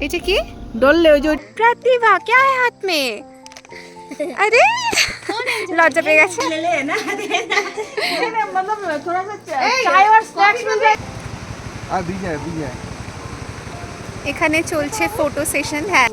এটা কি ডললে ওই যে প্রতিভা क्या है हाथ में अरे लज्जा পেয়ে গেছে मतलब थोड़ा सा चाय और स्नैक्स मिल जाए दी जाए এখানে চলছে ফটো সেশন। হ্যাঁ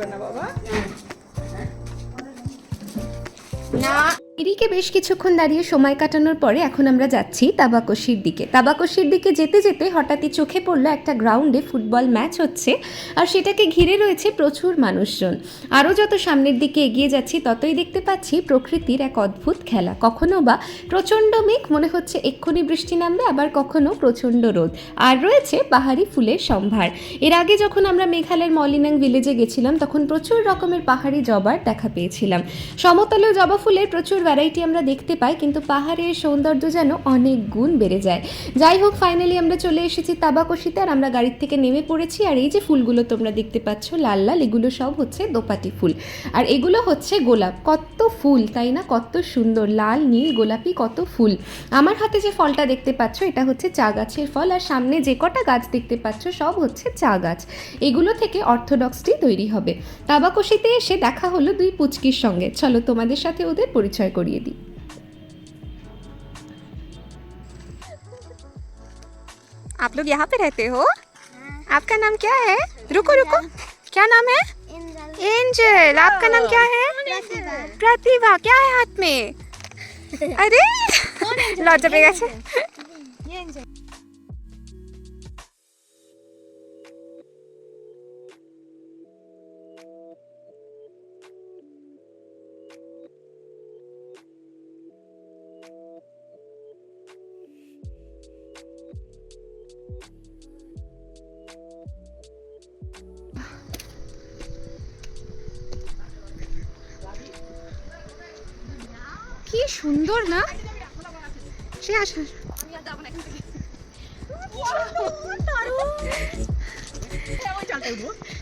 না এদিকে বেশ কিছুক্ষণ দাঁড়িয়ে সময় কাটানোর পরে এখন আমরা যাচ্ছি তাবাকশির দিকে। তাবাকশির দিকে যেতে যেতে হঠাৎই চোখে পড়লো একটা গ্রাউন্ডে ফুটবল ম্যাচ হচ্ছে আর সেটাকে ঘিরে রয়েছে প্রচুর মানুষজন। আরও যত সামনের দিকে এগিয়ে যাচ্ছি ততই দেখতে পাচ্ছি প্রকৃতির এক অদ্ভুত খেলা। কখনো বা প্রচণ্ড মেঘ, মনে হচ্ছে এক্ষুনি বৃষ্টি নামবে, আবার কখনো প্রচণ্ড রোদ, আর রয়েছে পাহাড়ি ফুলের সম্ভার। এর আগে যখন আমরা মেঘালয়ের মলিনাং ভিলেজে গেছিলাম তখন প্রচুর রকমের পাহাড়ি জবার দেখা পেয়েছিলাম। সমতলেও জবা ফুলের প্রচুর ভ্যারাইটি আমরা দেখতে পাই, কিন্তু পাহাড়ের সৌন্দর্য যেন অনেক গুণ বেড়ে যায়। যাই হোক, ফাইনালি আমরা চলে এসেছি তাবাকশিতে আর আমরা গাড়ির থেকে নেমে পড়েছি। আর এই যে ফুলগুলো তোমরা দেখতে পাচ্ছ লাল লাল, এগুলো সব হচ্ছে দোপাটি ফুল আর এগুলো হচ্ছে গোলাপ। কত ফুল তাই না, কত সুন্দর লাল নীল গোলাপি কত ফুল। আমার হাতে যে ফলটা দেখতে পাচ্ছ এটা হচ্ছে চা গাছের ফল, আর সামনে যে কটা গাছ দেখতে পাচ্ছ সব হচ্ছে চা গাছ। এগুলো থেকে অর্থোডক্স টি তৈরি হবে। তাবাকশিতে এসে দেখা হলো দুই পুচকির সঙ্গে, চলো তোমাদের সাথে ওদের পরিচয় করিয়ে দিই। आप लोग यहाँ पे रहते हो? आपका नाम क्या है? रुको रुको, क्या नाम है? एंजल। आपका नाम क्या है? प्रतिभा। क्या है हाथ में? अरे लज्जा পেয়ে গেছে। কি সুন্দর না সে আসা।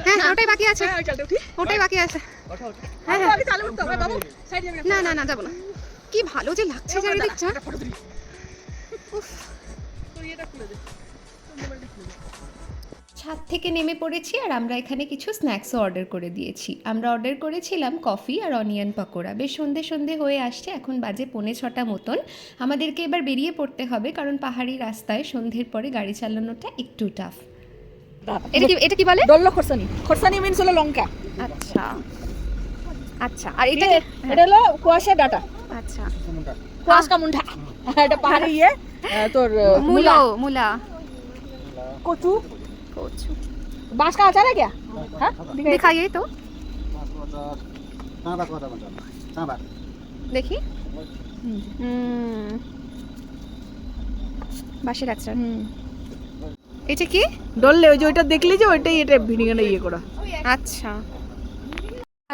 হ্যাঁ ওটাই বাকি আছে, ওটাই বাকি আছে। হ্যাঁ না না না যাবো না। কি ভালো যে লাগছে চারিদিকটা। ছাদ থেকে নেমে পড়েছি আর আমরা এখানে কিছু স্ন্যাক্সও অর্ডার করে দিয়েছি। আমরা অর্ডার করেছিলাম কফি আর অনিয়ন পকোড়া। বেশ সন্ধে সন্ধে হয়ে আসছে, এখন বাজে 5:45 মতন। আমাদেরকে এবার বেরিয়ে পড়তে হবে কারণ পাহাড়ি রাস্তায় সন্ধ্যের পরে গাড়ি চালানোটা একটু টাফ। এটা কি বলে? ডল্লো খরসানি। খরসানি মিন্স হলো লঙ্কা। আচ্ছা আচ্ছা, আর এটা হলো কুয়াশা ডাটা। আচ্ছা, কুয়াশ কা মুন্ডা। এটা পাহাড়ি তোর মূলা কচু। बांस का अचार है क्या? हाँ दिखाइए तो देखिए। বাঁশের আচার। এটা কি ডললে ওই যে ওইটা দেখলি যে ওইটাই এটা ভিনেগারে ইয়ে করা। আচ্ছা,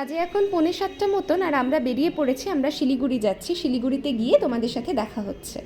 আজে এখন 6:45 মতন আর আমরা বেরিয়ে পড়েছি। আমরা শিলিগুড়ি যাচ্ছি। শিলিগুড়িতে গিয়ে তোমাদের সাথে দেখা হচ্ছে।